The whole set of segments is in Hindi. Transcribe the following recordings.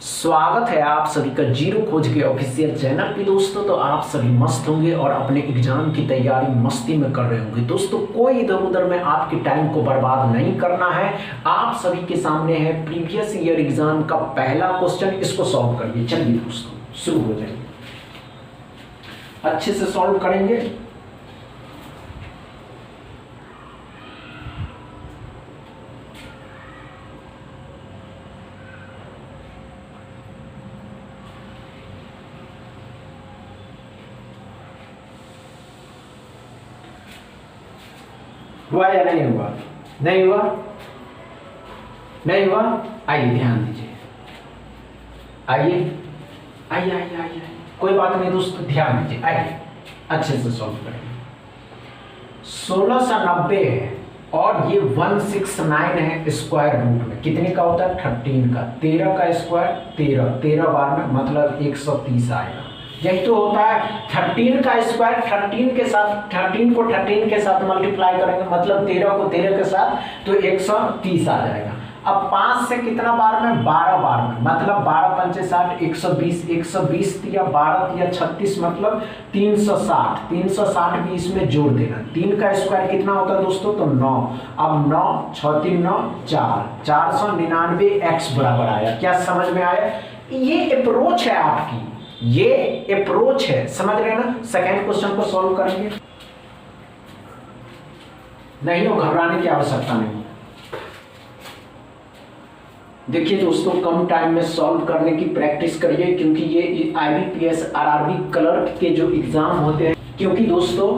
स्वागत है आप सभी का जीरो खोज के ऑफिशियल चैनल पे दोस्तों। तो आप सभी मस्त होंगे और अपने एग्जाम की तैयारी मस्ती में कर रहे होंगे दोस्तों। कोई इधर उधर में आपके टाइम को बर्बाद नहीं करना है। आप सभी के सामने है प्रीवियस ईयर एग्जाम का पहला क्वेश्चन, इसको सॉल्व करिए। चलिए दोस्तों शुरू हो जाइए, अच्छे से सॉल्व करेंगे। हुआ या नहीं हुआ? नहीं हुआ? नहीं हुआ? आइए ध्यान दीजिए, आइए आइए आइए आइए, कोई बात नहीं दोस्तों, ध्यान दीजिए, आइए अच्छे से सॉल्व करेंगे। 1690 है और ये 169 है स्क्वायर रूट में। कितने का होता है? 13 का। 13 का स्क्वायर 13 बार में मतलब 130 आएगा। यही तो होता है 13 का स्क्वायर। 13 के साथ 13 को 13 के साथ मल्टीप्लाई करेंगे मतलब 13 को 13 के साथ तो 130 आ जाएगा। अब 5 से कितना बार में? 12 बार में मतलब 12 पंचे 60, 120 120 या 12 या 36 मतलब 360। 360 भी इसमें जोड़ देना। 3 का स्क्वायर कितना होता है दोस्तों? तो 9। अब 9 6 3 9 4 499 x बराबर आया। क्या समझ में आया? ये अप्रोच है आपकी, ये अप्रोच है, समझ रहे हैं ना। सेकेंड क्वेश्चन को सॉल्व करेंगे। नहीं हो, घबराने की आवश्यकता नहीं। देखिए दोस्तों, कम टाइम में सॉल्व करने की प्रैक्टिस करिए, क्योंकि ये आईबीपीएस आरआरबी क्लर्क के जो एग्जाम होते हैं, क्योंकि दोस्तों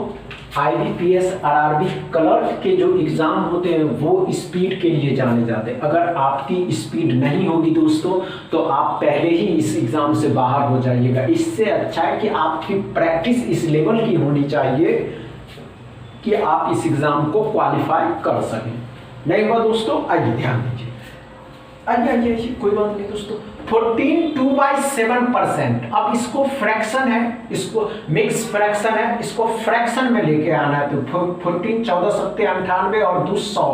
आईबीपीएस आरआरबी क्लर्क के जो एग्जाम होते हैं वो स्पीड के लिए जाने जाते हैं। अगर आपकी स्पीड नहीं होगी दोस्तों तो आप पहले ही इस एग्जाम से बाहर हो जाइएगा। इससे अच्छा है कि आपकी प्रैक्टिस इस लेवल की होनी चाहिए कि आप इस एग्जाम को क्वालिफाई कर सकें। नहीं हुआ दोस्तों? आइए ध्यान दीजिए, आइए आइए, कोई बात नहीं दोस्तों। 14 2/7%। अब इसको फ्रैक्शन है, इसको मिक्स फ्रैक्शन है, इसको फ्रैक्शन में लेके आना है। तो 14 14 सत्ते 98 और 2 100।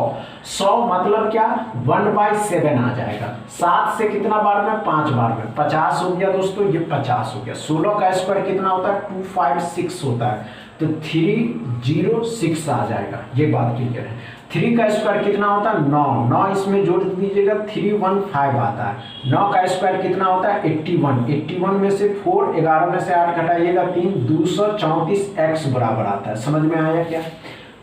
100 मतलब क्या? 1/7 आ जाएगा। 7 से कितना बार में? 5 बार में 50 हो गया दोस्तों, ये 50 हो गया। 16 का स्क्वायर कितना होता है? 256 होता है, तो 306 आ जाएगा। ये बात क्लियर है। 3 का स्क्वायर कितना होता है? 9। 9 इसमें जोड़ दीजिएगा, 315 आता है। 9 का स्क्वायर कितना होता है? 81। 81 में से 4, 11 में से 8 घटाइएगा 3, 234 x बराबर आता है। समझ में आया क्या?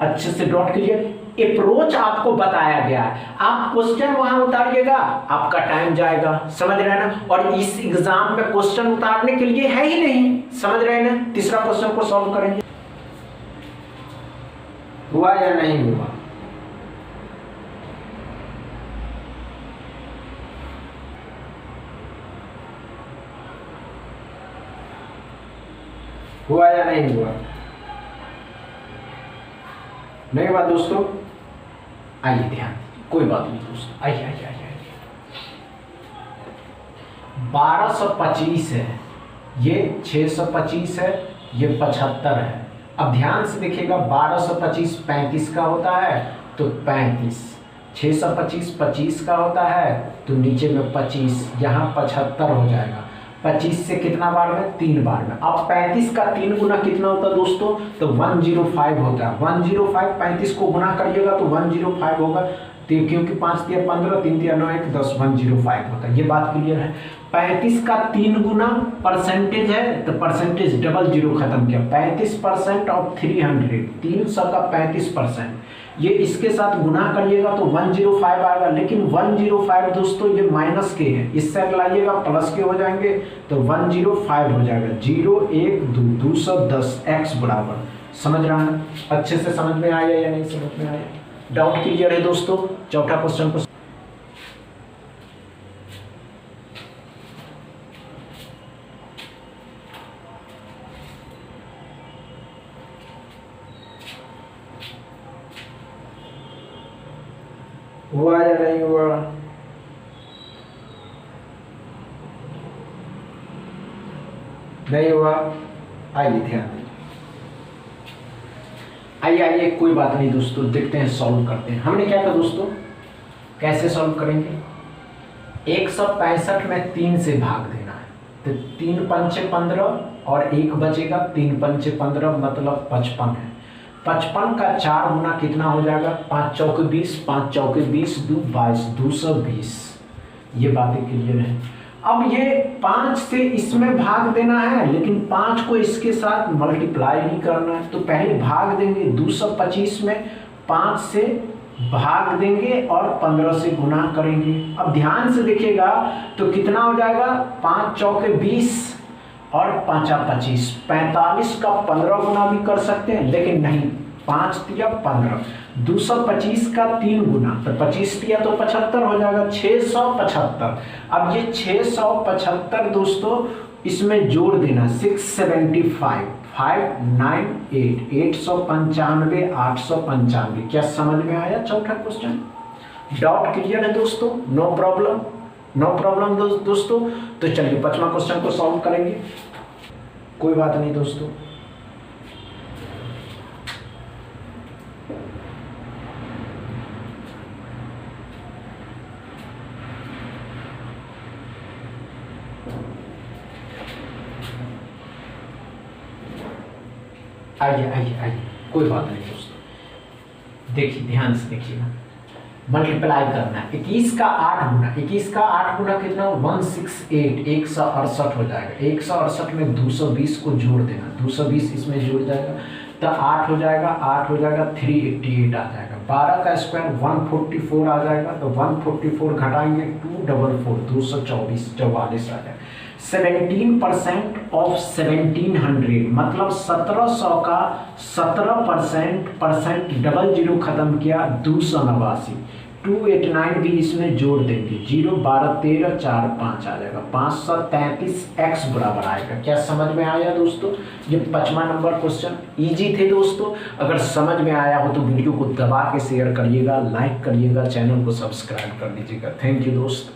अच्छे से डॉट क्लियर। अप्रोच आपको बताया गया है, आप क्वेश्चन वहां उतारिएगा, आपका टाइम जाएगा। समझ रहे हैं ना। और इस एग्जाम में क्वेश्चन उतारने के लिए है ही नहीं, समझ रहे हैं ना। तीसरा क्वेश्चन को सॉल्व करेंगे। हुआ या नहीं हुआ? हुआ या नहीं हुआ? नहीं हुआ दोस्तों? आइए ध्यान, कोई बात नहीं दोस्तों, आइए आइए आइए। 1225 है, ये 625 है, ये 75 है। अब ध्यान से देखिएगा, 1225 35 का होता है तो 35, 625 25 का होता है तो नीचे में 25, यहाँ 75 हो जाएगा। 25 से कितना बार में? 3 बार में। अब 35 का 3 गुना कितना होता है दोस्तों? तो 105 होता है। 105 35 को गुना करिएगा तो 105 होगा, क्योंकि 5 तिया 15, 3 तिया 9, 1 10, 105 होता है। ये बात क्लियर है। 35 का 3 गुना परसेंटेज है तो परसेंटेज डबल जीरो खत्म किया। 35% ऑफ 300, 300 का 35%, ये इसके साथ गुना करिएगा तो 105 आएगा। लेकिन 105 दोस्तों ये माइनस के है, इस साइड लाइएगा प्लस के हो जाएंगे तो 105 हो जाएगा। 0 1 2 210 x बराबर। समझ रहा है? अच्छे से समझ में आया या नहीं समझ में आया? डाउट क्लियर है दोस्तों? चौथा क्वेश्चन को हुआ या नहीं हुआ? नहीं हुआ? आइए ध्यान दीजिए, आइए आइए, कोई बात नहीं दोस्तों, देखते हैं सॉल्व करते हैं। हमने क्या कहा दोस्तों, कैसे सॉल्व करेंगे? 165 में 3 से भाग देना है, तो 3 पंचे 15 और 1 बचेगा, 3 पंचे 15 मतलब 55 है। 55 का 4 गुना कितना हो जाएगा, 5 चौके 20, 5 चौके 20, 2 22, 220। ये बातें क्लियर है। अब ये 5 से इसमें भाग देना है, लेकिन 5 को इसके साथ मल्टीप्लाई भी करना है, तो पहले भाग देंगे 225 में 5 से भाग देंगे और 15 से गुना करेंगे। अब ध्यान से देखिएगा तो कितना हो जाएगा, 5 चौके 20 और 5 25, 45 का 15 गुना भी कर सकते हैं, लेकिन नहीं, 5 तिया 15, 225 का 3 गुना, तो 25 तिया तो 75 हो जाएगा, 675। अब ये 675 दोस्तों इसमें जोड़ देना, 675, 598, 895, 895। क्या समझ में आया चौथा क्वेश्चन? डाउट क्लियर है दोस्तों? नो प्रॉब्लम, नो प्रॉब्लम दोस्तों। तो चलिए 5वां क्वेश्चन को सॉल्व करेंगे। कोई बात नहीं दोस्तों। आइए आइए आइए, कोई बात नहीं दोस्तों। देखिए ध्यान से देखिएगा, मल्टीप्लाई करना है। 21 का 8 गुना, 21 का 8 गुना कितना, 168, 168 हो जाएगा। 168 में 220 को जोड़ देना, 220 इसमें जुड़ जाएगा, तो 8 हो जाएगा, 8 हो जाएगा, 388 आ जाएगा। 12 का स्क्वायर 144 आ जाएगा, तो 144 घटाएंगे 244, 224, 44 आ जाएगा। 17% ऑफ 1700 मतलब 1700 का 17% डबल जीरो खत्म किया, 289, 289 भी इसमें जोड़ देंगे, 0 12 13 4 5 आ जाएगा, 533 x बराबर आएगा। क्या समझ में आया दोस्तों? ये 5वां नंबर क्वेश्चन इजी थे दोस्तों। अगर समझ में आया हो तो वीडियो को दबा के शेयर करिएगा, लाइक करिएगा, चैनल को सब्सक्राइब कर लीजिएगा। थैंक यू दोस्त।